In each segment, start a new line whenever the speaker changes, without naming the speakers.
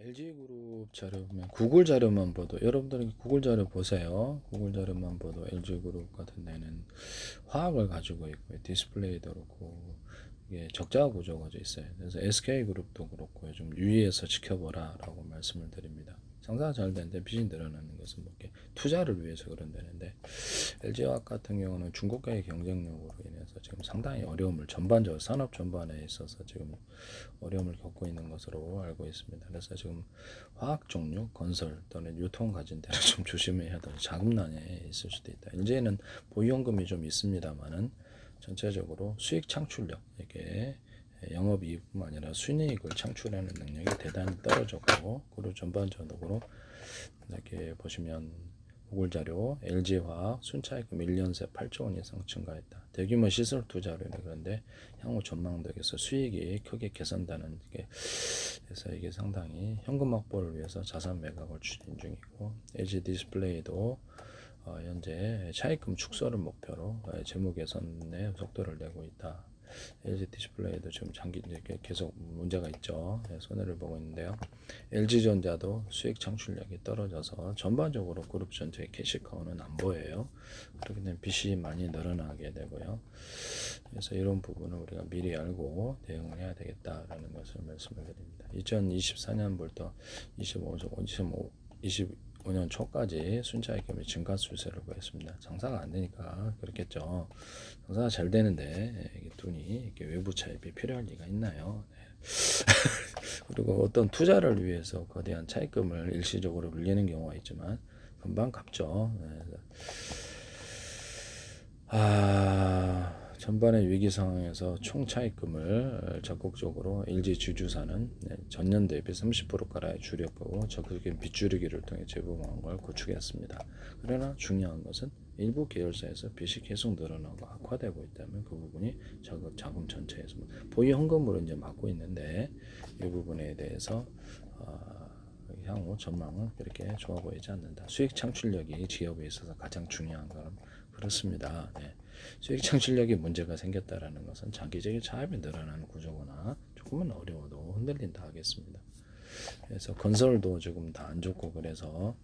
LG그룹 자료면 구글 자료만 봐도 여러분들은 구글 자료 보세요. 구글 자료만 봐도 LG그룹 같은 데는 화학을 가지고 있고요. 디스플레이도 그렇고 이게 적자 구조가 있어요. 그래서 SK그룹도 그렇고 좀 유의해서 지켜보라 라고 말씀을 드립니다. 장사가 잘 되는데 빚이 늘어나는 것은 뭐 이렇게 투자를 위해서 그런다는데 LG화학 같은 경우는 중국과의 경쟁력으로 인해서 지금 상당히 어려움을 전반적으로 산업 전반에 있어서 지금 어려움을 겪고 있는 것으로 알고 있습니다. 그래서 지금 화학 종류, 건설 또는 유통 가진 데는 좀 조심해야 될 자금난에 있을 수도 있다. LG에는 보유연금이 좀 있습니다만은 전체적으로 수익 창출력, 이게 영업이익뿐만 아니라 순이익을 창출하는 능력이 대단히 떨어졌고, 그리고 전반적으로 이렇게 보시면 구글 자료, LG화학 순차익금 1년 새 8조 원 이상 증가했다. 대규모 시설 투자로 그런데 향후 전망덕에서 수익이 크게 개선되는 게 그래서 이게 상당히 현금 확보를 위해서 자산 매각을 추진 중이고 LG 디스플레이도 현재 차입금 축소를 목표로 재무 개선의 속도를 내고 있다. LG 디스플레이도 지금 장기 계속 문제가 있죠. 손해를 보고 있는데요. LG전자도 수익 창출력이 떨어져서 전반적으로 그룹 전체의 캐시카우는 안 보여요. 그렇기 때문에 빚이 많이 늘어나게 되고요. 그래서 이런 부분을 우리가 미리 알고 대응을 해야 되겠다라는 것을 말씀을 드립니다. 2024년부터 25년 초까지 순차익금이 증가 수세를 보였습니다. 장사가 안 되니까 그렇겠죠. 장사가 잘 되는데 이게 돈이 이렇게 외부 차입이 필요할 리가 있나요? 네. 그리고 어떤 투자를 위해서 거대한 차입금을 일시적으로 물리는 경우가 있지만 금방 갚죠. 네. 전반의 위기 상황에서 총 차입금을 적극적으로 LG 주주사는 전년 대비 30%가량의 줄였고 적극적인 빚줄이기를 통해 재무망을 구축했습니다. 그러나 중요한 것은 일부 계열사에서 빚이 계속 늘어나고 악화되고 있다면 그 부분이 자금 전체에서 보유 현금으로 이제 막고 있는데 이 부분에 대해서 향후 전망은 그렇게 좋아 보이지 않는다. 수익 창출력이 기업에 있어서 가장 중요한 건 그렇습니다. 네. 수익 창출력에 문제가 생겼다라는 것은 장기적인 차입이 늘어나는 구조거나 조금은 어려워도 흔들린다 하겠습니다. 그래서 건설도 조금 다 안 좋고 그래서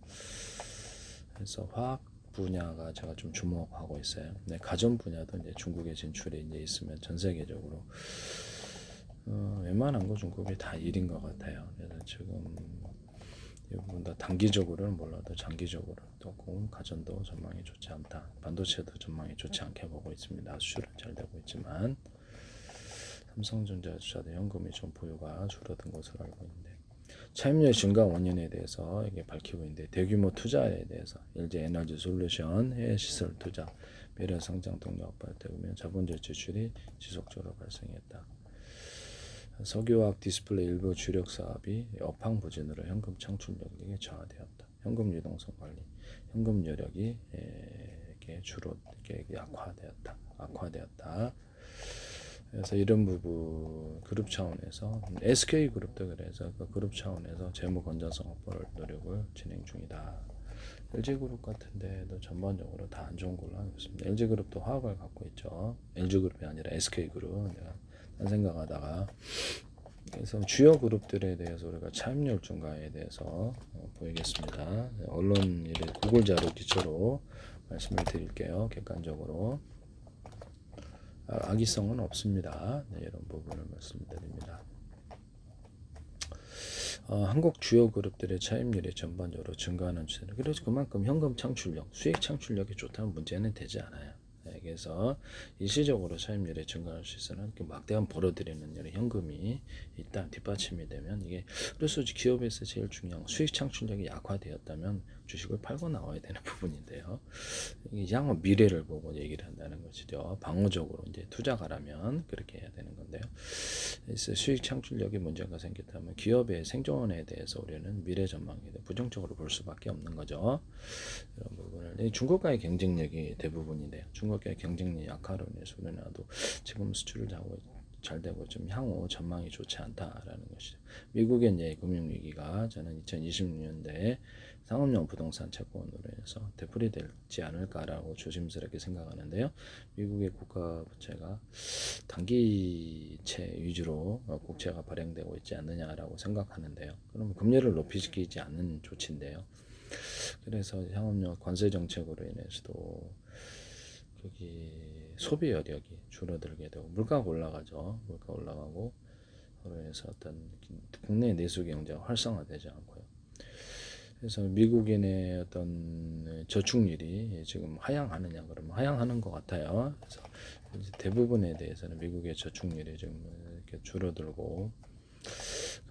화학 분야가 제가 좀 주목하고 있어요. 네, 가전 분야도 이제 중국에 진출이 이제 있으면 전 세계적으로 웬만한 거 중국이 다 1인 것 같아요. 그래서 지금 이 부분 다 단기적으로는 몰라도 장기적으로 또 고운 가전도 전망이 좋지 않다. 반도체도 전망이 좋지 않게 보고 있습니다. 수출은 잘 되고 있지만 삼성전자 주자도 현금이 좀 보유가 줄어든 것으로 알고 있는데 차입률 증가 원인에 대해서 이게 밝히고 있는데 대규모 투자에 대해서 LG 에너지 솔루션 해외 시설 투자 미래 성장 동력 확보에 따르면 자본적 지출이 지속적으로 발생했다. 석유화학 디스플레이 일부 주력 사업이 업황 부진으로 현금 창출력이 저하되었다. 현금 유동성 관리, 현금 여력이 주로 악화되었다. 그래서 이런 부분 그룹 차원에서 SK 그룹도 그래서 그 그룹 차원에서 재무 건전성 확보를 노력을 진행 중이다. LG 그룹 같은데도 전반적으로 다 안 좋은 걸로 알고 있습니다. LG 그룹도 화학을 갖고 있죠. LG 그룹이 아니라 SK 그룹. 내가 딴 생각하다가 그래서 주요 그룹들에 대해서 우리가 차입률 증가에 대해서 보이겠습니다. 언론 구글 자료 기초로 말씀을 드릴게요. 객관적으로 악의성은 없습니다. 네, 이런 부분을 말씀드립니다. 한국 주요 그룹들의 차입률이 전반적으로 증가하는 추세로 그래서 그만큼 현금 창출력, 수익 창출력이 좋다는 문제는 되지 않아요. 네, 그래서 일시적으로 차입률이 증가할 수 있어는 막대한 벌어들이는 현금이 일단 뒷받침이 되면 이게 그래서 기업에서 제일 중요한 수익 창출력이 약화되었다면 주식을 팔고 나와야 되는 부분인데요. 향후 미래를 보고 얘기를 한다는 것이죠. 방어적으로 이제 투자가라면 그렇게 해야 되는 건데요. 그래서 수익 창출력이 문제가 생겼다면 기업의 생존에 대해서 우리는 미래 전망에 부정적으로 볼 수밖에 없는 거죠. 이런 부분을 중국과의 경쟁력이 대부분인데요. 중국과의 경쟁력이 약화로 인해서 우리나라도 지금 수출을 잘 되고 좀 향후 전망이 좋지 않다라는 것이죠. 미국의 이제 금융위기가 저는 2026년대에 상업용 부동산 채권으로 해서 되풀이되지 않을까라고 조심스럽게 생각하는데요. 미국의 국가 부채가 단기채 위주로 국채가 발행되고 있지 않느냐라고 생각하는데요. 그럼 금리를 높이시키지 않는 조치인데요. 그래서 상업용 관세 정책으로 인해서도 거기 소비 여력이 줄어들게 되고 물가가 올라가죠. 물가 올라가고 그로 해서 어떤 국내 내수 경제가 활성화되지 않고요. 그래서 미국인의 어떤 저축률이 지금 하향하느냐 그러면 하향하는 것 같아요. 그래서 대부분에 대해서는 미국의 저축률이 지금 이렇게 줄어들고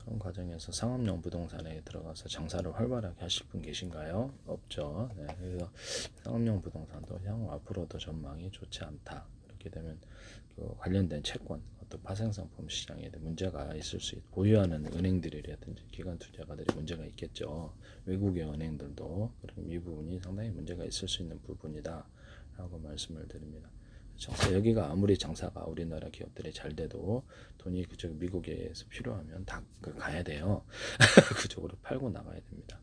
그런 과정에서 상업용 부동산에 들어가서 장사를 활발하게 하실 분 계신가요? 없죠. 네, 그래서 상업용 부동산도 향후 앞으로도 전망이 좋지 않다. 그렇게 되면 그 관련된 채권, 어떤 파생상품 시장에 문제가 있을 수 있고 보유하는 은행들이라든지 기관 투자가들이 문제가 있겠죠. 외국의 은행들도 그럼 이 부분이 상당히 문제가 있을 수 있는 부분이다라고 말씀을 드립니다. 장사 여기가 아무리 장사가 우리나라 기업들이 잘 돼도 돈이 그쪽 미국에서 필요하면 다 가야 돼요. 그쪽으로 팔고 나가야 됩니다.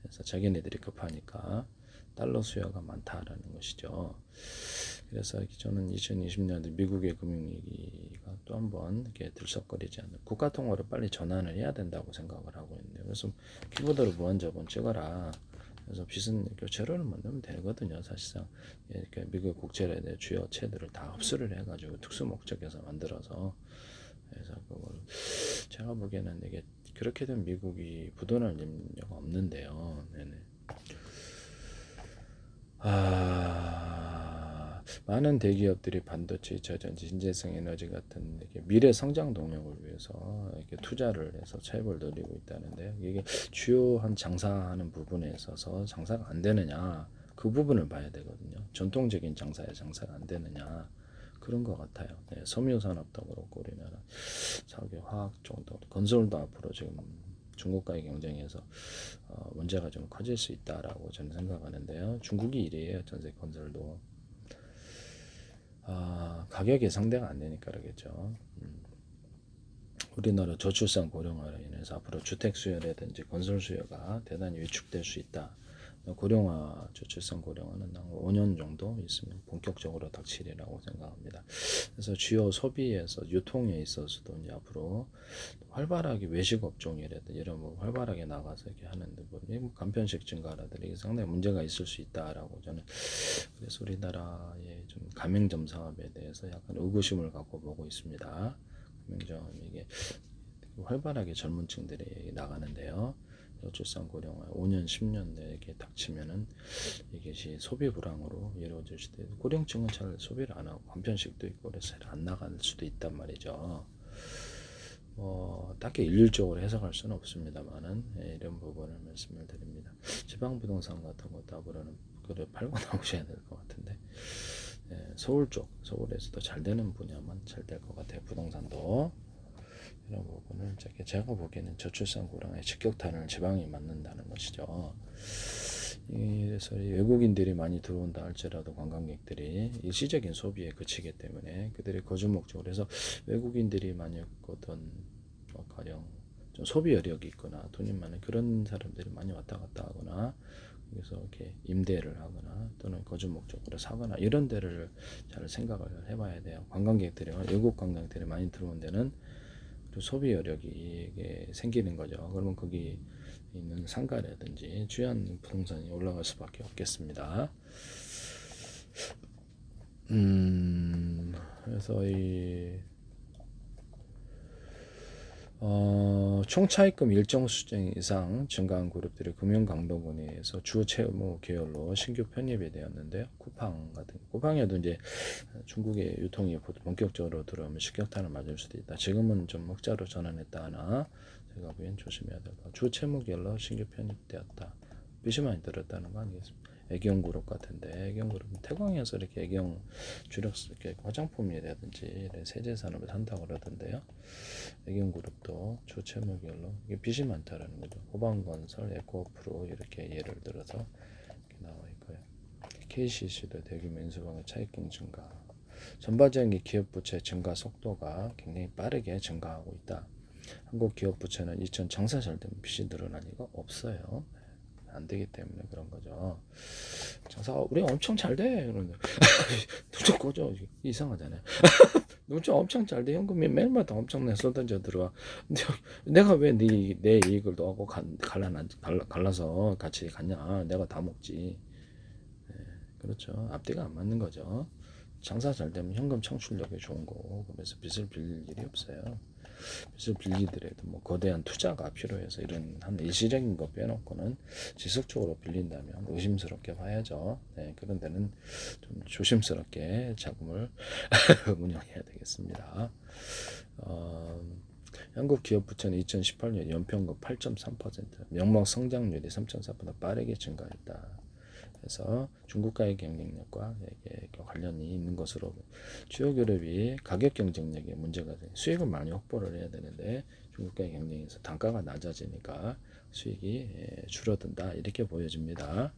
그래서 자기네들이 급하니까 달러 수요가 많다라는 것이죠. 그래서 저는 2020년도 미국의 금융위기가 또 한번 이렇게 들썩거리지 않는 국가 통화로 빨리 전환을 해야 된다고 생각을 하고 있는데 그래서 키보드로 무한저번 찍어라. 그래서 빚은 교체로는 만들면 되거든요. 사실상 이렇게 미국 국채에 대해 주요 채들을 다 흡수를 해가지고 특수 목적에서 만들어서 그래서 그걸 제가 보기에는 이게 그렇게 된 미국이 부도날 염려가 없는데요. 네네. 많은 대기업들이 반도체, 저전지, 신재생 에너지 같은 미래 성장 동력을 위해서 이렇게 투자를 해서 차입을 늘리고 있다는데요. 이게 주요한 장사하는 부분에 있어서 장사가 안 되느냐 그 부분을 봐야 되거든요. 전통적인 장사에 장사가 안 되느냐 그런 것 같아요. 네, 섬유산업도 그렇고 우리나라 사계 화학 쪽도 건설도 앞으로 지금 중국과의 경쟁에서 문제가 좀 커질 수 있다라고 저는 생각하는데요. 중국이 이래요. 전세 건설도 가격이 상대가 안 되니까 그러겠죠. 우리나라 저출산 고령화로 인해서 앞으로 주택 수요라든지 건설 수요가 대단히 위축될 수 있다. 고령화, 저출산 고령화는 5년 정도 있으면 본격적으로 닥치리라고 생각합니다. 그래서 주요 소비에서 유통에 있어서도 이제 앞으로 활발하게 외식 업종이라든지 이런 뭐 활발하게 나가서 이렇게 하는데 뭐 간편식 증가라든지 상당히 문제가 있을 수 있다라고 저는 그래서 우리나라의 좀 가맹점 사업에 대해서 약간 의구심을 갖고 보고 있습니다. 가맹점 이게 활발하게 젊은 층들이 나가는데요. 저출산 고령화 5년 10년 내에 이렇게 닥치면은 이것이 소비 불황으로 이루어질 수도 있고 고령층은 잘 소비를 안 하고 간편식도 있고 그래서 잘 안 나갈 수도 있단 말이죠. 딱히 일률적으로 해석할 수는 없습니다만은 이런 부분을 말씀을 드립니다. 지방 부동산 같은 것도 앞으로는 그래 팔고 나오셔야 될 것 같은데 서울 쪽 서울에서도 잘 되는 분야만 잘 될 것 같아요. 부동산도 이런 부분을 제가 보기에는 저출산 고령의 직격탄을 지방이 맞는다는 것이죠. 그래서 외국인들이 많이 들어온다 할지라도 관광객들이 일시적인 소비에 그치기 때문에 그들의 거주 목적으로 해서 외국인들이 만약 어떤 가령 좀 소비 여력이 있거나 돈이 많은 그런 사람들이 많이 왔다 갔다 하거나 그래서 이렇게 임대를 하거나 또는 거주 목적으로 사거나 이런 데를 잘 생각을 해봐야 돼요. 관광객들이 외국 관광객들이 많이 들어온 데는 소비 여력이 생기는 거죠. 그러면 거기 있는 상가라든지 주요한 부동산이 올라갈 수밖에 없겠습니다. 그래서 총 차입금 일정 수준 이상 증가한 그룹들이 금융강도원에서 주 채무 계열로 신규 편입이 되었는데요. 쿠팡에도 이제 중국의 유통이 본격적으로 들어오면 직격탄을 맞을 수도 있다. 지금은 좀 흑자로 전환했다 하나 제가 보기엔 조심해야 될 것 같아요. 주 채무 계열로 신규 편입되었다. 빚이 많이 들었다는 거 아니겠습니까? 애경그룹 같은데 애경그룹은 태광에서 이렇게 애경 주력 이렇게 화장품이라든지 세제 산업을 한다고 그러던데요. 애경그룹도 주 채무결로 이게 빚이 많다라는 거죠. 호방건설, 에코프로 이렇게 예를 들어서 이렇게 나와 있고요. KCC도 대규모 인수방의 차익금 증가. 전반적인 기업 부채 증가 속도가 굉장히 빠르게 증가하고 있다. 한국 기업 부채는 2000 장사 잘 되면 빚이 늘어날 리가 없어요. 안 되기 때문에 그런 거죠. 장사 우리 엄청 잘 돼. 그런데 눈좀 꺼져. 이상하잖아요. 눈좀 엄청 잘 돼. 현금이 매일마다 엄청나게 쏟아져 들어와. 근데 내가 왜 내 이익을 너하고 갈라서 같이 갔냐? 내가 다 먹지. 그렇죠. 앞뒤가 안 맞는 거죠. 장사 잘 되면 현금 창출력이 좋은 거고, 그래서 빚을 빌릴 일이 없어요. 빚을 빌리더라도 뭐 거대한 투자가 필요해서 이런 한 일시적인 거 빼놓고는 지속적으로 빌린다면 의심스럽게 봐야죠. 네, 그런 데는 좀 조심스럽게 자금을 운영해야 되겠습니다. 한국 기업 부채는 2018년 연평균 8.3%, 명목 성장률이 3.4% 빠르게 증가했다. 그래서 중국과의 경쟁력과 관련이 있는 것으로 주요 기업이 가격 경쟁력에 문제가 돼 수익을 많이 확보를 해야 되는데 중국과의 경쟁에서 단가가 낮아지니까 수익이 줄어든다 이렇게 보여집니다.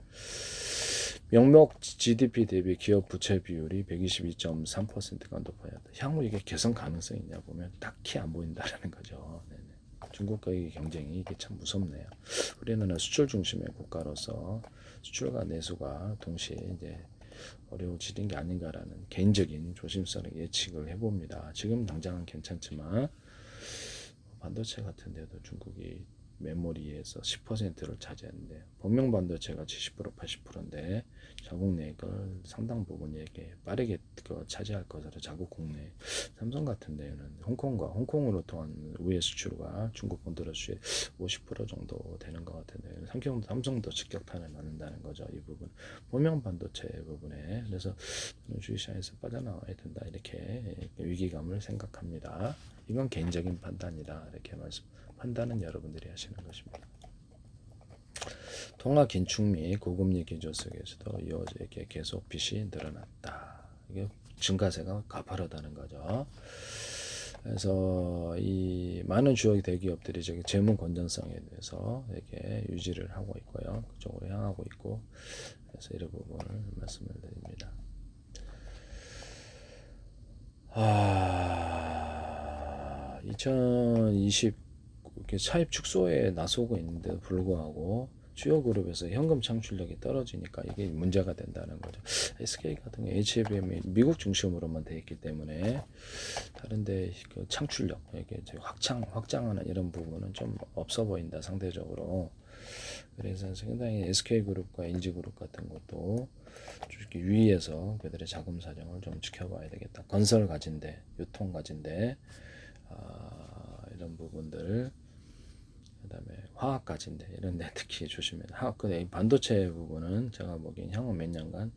명목 GDP 대비 기업 부채 비율이 122.3%가 높아야 돼. 향후 이게 개선 가능성이 있냐 보면 딱히 안 보인다라는 거죠. 네네. 중국과의 경쟁이 이게 참 무섭네요. 우리나라 수출 중심의 국가로서 수출과 내수가 동시에 이제 어려워지는 게 아닌가라는 개인적인 조심스러운 예측을 해봅니다. 지금 당장은 괜찮지만 반도체 같은 데도 중국이 메모리에서 10%를 차지하는데 범용 반도체가 70% 80%인데 자국 내걸 상당 부분 이렇게 빠르게 차지할 것으로 자국 국내 삼성 같은 데는 홍콩으로 통한 우회 수출과 중국 본토로 수의 50% 정도 되는 것 같은데 삼성도 직격탄을 맞는다는 거죠. 이 부분 범용 반도체 부분에 그래서 주식시장에서 빠져나와야 된다 이렇게 위기감을 생각합니다. 이건 개인적인 판단이다 이렇게 판단은 여러분들이 하시는 것입니다. 통화 긴축 및 고금리 기조 속에서도 이어져 이렇게 계속 빚이 늘어났다. 이게 증가세가 가파르다는 거죠. 그래서 이 많은 주요 대기업들이 저기 재무 건전성에 대해서 이렇게 유지를 하고 있고요. 그쪽으로 향하고 있고 그래서 이런 부분을 말씀을 드립니다. 2020 이렇게 차입 축소에 나서고 있는데도 불구하고 주요 그룹에서 현금 창출력이 떨어지니까 이게 문제가 된다는 거죠. SK 같은 경우 HBM이 미국 중심으로만 돼 있기 때문에 다른데 그 창출력 이게 확장하는 이런 부분은 좀 없어 보인다 상대적으로. 그래서 상당히 SK그룹과 LG그룹 같은 것도 이렇게 유의해서 그들의 자금 사정을 좀 지켜봐야 되겠다. 건설 가진데, 유통 가진데 이런 부분들 그다음에 화학 가진데 이런 데 특히 조심해야 돼. 근데 반도체 부분은 제가 보기엔 향후 몇 년간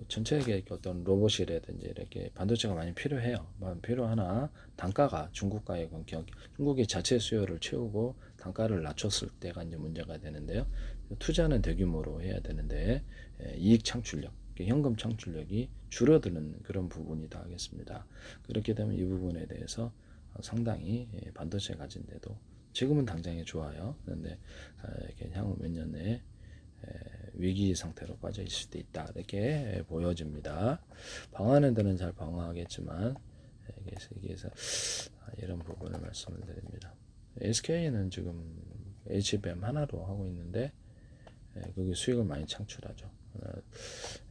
전체적인 어떤 로봇이라든지 이렇게 반도체가 많이 필요해요. 필요하나 단가가 중국과의 중국이 자체 수요를 채우고 단가를 낮췄을 때가 이제 문제가 되는데요. 투자는 대규모로 해야 되는데 이익 창출력, 현금 창출력이 줄어드는 그런 부분이다 하겠습니다. 그렇게 되면 이 부분에 대해서 상당히 반도체 가진데도 지금은 당장에 좋아요. 그런데 이렇게 향후 몇 년 내에 위기 상태로 빠져 있을 수도 있다. 이렇게 보여집니다. 방어하는 데는 잘 방어하겠지만 여기에서 이런 부분을 말씀을 드립니다. SK는 지금 HBM 하나로 하고 있는데 그게 수익을 많이 창출하죠.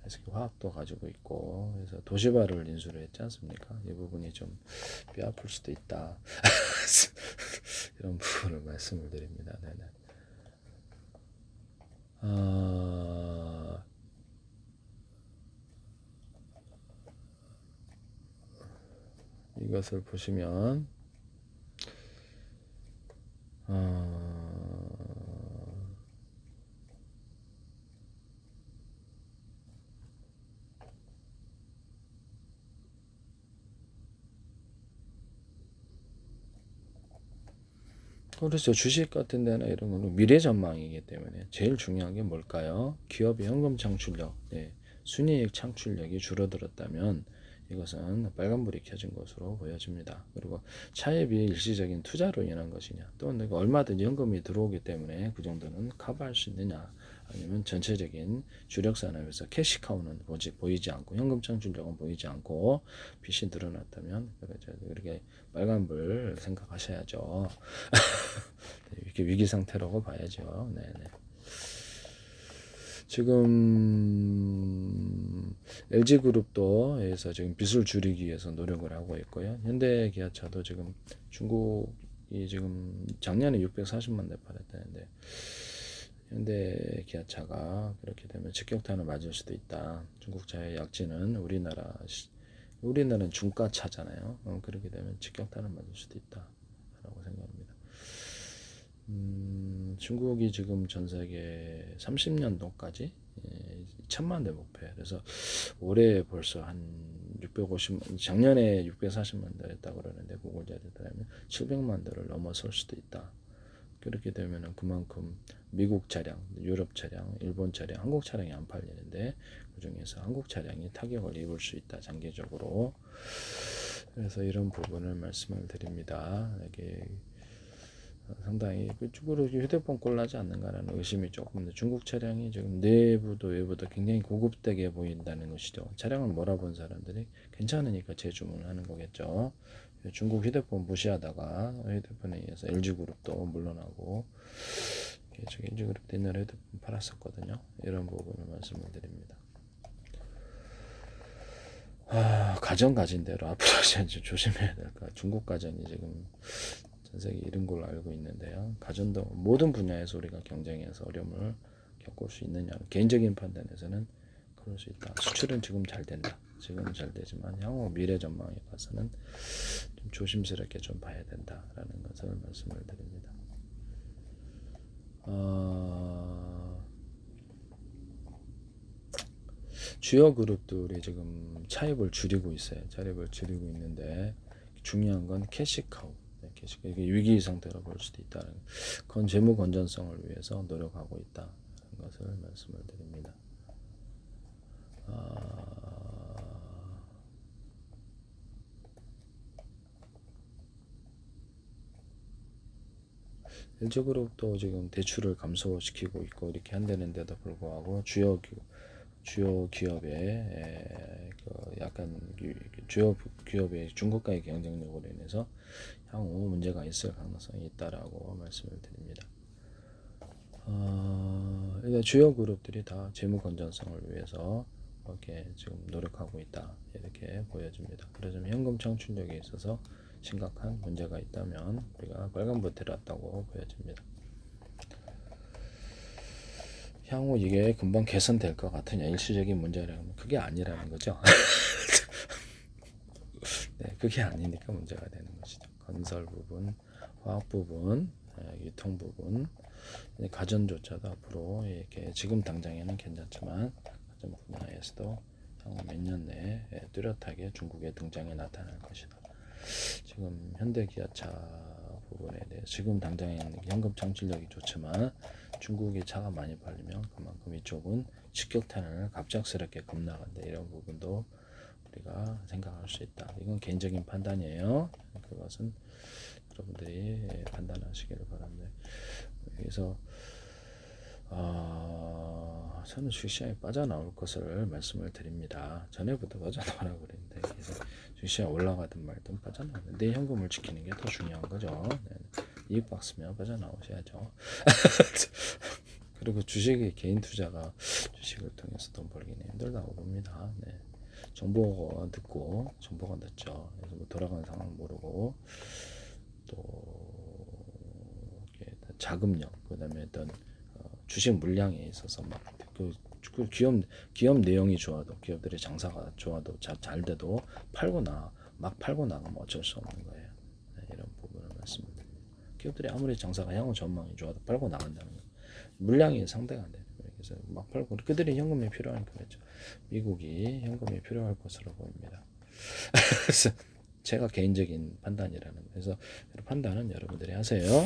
SK 화학도 가지고 있고 그래서 도시바를 인수를 했지 않습니까? 이 부분이 좀 뼈아플 수도 있다. 이런 부분을 말씀을 드립니다. 네네. 이것을 보시면 그렇죠. 주식 같은 데나 이런 거는 미래 전망이기 때문에 제일 중요한 게 뭘까요? 기업의 현금 창출력, 순이익 창출력이 줄어들었다면 이것은 빨간불이 켜진 것으로 보여집니다. 그리고 차입이 일시적인 투자로 인한 것이냐, 또는 얼마든지 현금이 들어오기 때문에 그 정도는 커버할 수 있느냐, 아니면 전체적인 주력 산업에서 캐시카우는 보이지 않고 현금 창출력은 보이지 않고 빚이 늘어났다면 그렇게 빨간불 생각하셔야죠. 이렇게 위기 상태라고 봐야죠. 네네. 지금 LG그룹도 에서 지금 빚을 줄이기 위해서 노력을 하고 있고요. 현대기아차도 지금 중국이 지금 작년에 640만 대 팔았다는데 현대기아차가 그렇게 되면 직격탄을 맞을 수도 있다. 중국차의 약진은 우리나라는 중가차잖아요. 그렇게 되면 직격탄을 맞을 수도 있다라고 생각합니다. 중국이 지금 전 세계 30년도까지 2천만 대 목표. 그래서 올해 벌써 한 650만, 작년에 640만 대 했다고 그러는데 고골자들이라면 700만 대를 넘어설 수도 있다. 그렇게 되면은 그만큼 미국 차량, 유럽 차량, 일본 차량, 한국 차량이 안 팔리는데 그 중에서 한국 차량이 타격을 입을 수 있다. 장기적으로. 그래서 이런 부분을 말씀을 드립니다. 이게 상당히 그쪽으로 휴대폰 꼴나지 않는가라는 의심이 조금 있는데 중국 차량이 지금 내부도 외부도 굉장히 고급되게 보인다는 것이죠. 차량을 몰아본 사람들이 괜찮으니까 재주문을 하는 거겠죠. 중국 휴대폰 무시하다가 휴대폰에 의해서 LG그룹도 물러나고 LG그룹도 옛날에 휴대폰 팔았었거든요. 이런 부분을 말씀을 드립니다. 가정 가진 대로 앞으로 조심해야 될까. 중국 가정이 지금 전 세계 이런 걸로 알고 있는데요. 가전도 모든 분야에서 우리가 경쟁해서 어려움을 겪을 수 있느냐. 개인적인 판단에서는 그럴 수 있다. 수출은 지금 잘 된다. 지금은 잘 되지만 향후 미래 전망에 가서는 좀 조심스럽게 좀 봐야 된다라는 것을 말씀을 드립니다. 주요 그룹들이 지금 차입을 줄이고 있어요. 차입을 줄이고 있는데 중요한 건 캐시카우. 이게 위기 상태로 볼 수도 있다는 그건 재무 건전성을 위해서 노력하고 있다는 것을 말씀을 드립니다. LG그룹도 지금 대출을 감소시키고 있고 이렇게 한다는데도 불구하고 주요 기업의 약간 주요 기업의 중국과의 경쟁력으로 인해서 향후 문제가 있을 가능성이 있다라고 말씀을 드립니다. 주요 그룹들이 다 재무 건전성을 위해서 이렇게 지금 노력하고 있다 이렇게 보여집니다. 그래서 현금 창출력에 있어서 심각한 문제가 있다면 우리가 빨간불 들었다고 보여집니다. 향후 이게 금방 개선될 것 같으냐 일시적인 문제라면 그게 아니라는 거죠. 네, 그게 아니니까 문제가 되는 것이죠. 건설 부분, 화학 부분, 유통 부분, 가전조차도 앞으로 이렇게 지금 당장에는 괜찮지만 가전 분야에서도 향후 몇 년 내에 뚜렷하게 중국의 등장이 나타날 것이다. 지금 현대기아차 부분에 대해 지금 당장에는 현금 창출력이 좋지만 중국의 차가 많이 팔리면 그만큼 이쪽은 직격탄을 갑작스럽게 급나간다. 이런 부분도 우리가 생각할 수 있다. 이건 개인적인 판단이에요. 그것은 여러분들이 판단하시기를 바랍니다. 그래서 저는 주식시장에 빠져나올 것을 말씀을 드립니다. 전에부터 빠져나오라고 그랬는데 그래서 주식시장 올라가든 말든 빠져나오는데 내 현금을 지키는 게 더 중요한 거죠. 네. 이익 박스면 빠져나오셔야죠. 그리고 주식이 개인 투자가 주식을 통해서 돈 벌기는 힘들다고 봅니다. 네. 정보가 늦고 정보가 늦죠. 그래서 뭐 돌아가는 상황 모르고 또 자금력 그다음에 어떤 주식 물량에 있어서 막 그 기업 내용이 좋아도 기업들의 장사가 좋아도 잘 돼도 막 팔고 나가면 어쩔 수 없는 거예요. 네, 이런 부분을 말씀드립니다. 기업들이 아무리 장사가 향후 전망이 좋아도 팔고 나간다는 거 물량이 상대가 안 되는 거예요. 그래서 막 팔고 그들이 현금이 필요하니까 그렇죠. 미국이 현금이 필요할 것으로 보입니다. 그래서 제가 개인적인 판단이라는 거예요. 그래서 판단은 여러분들이 하세요.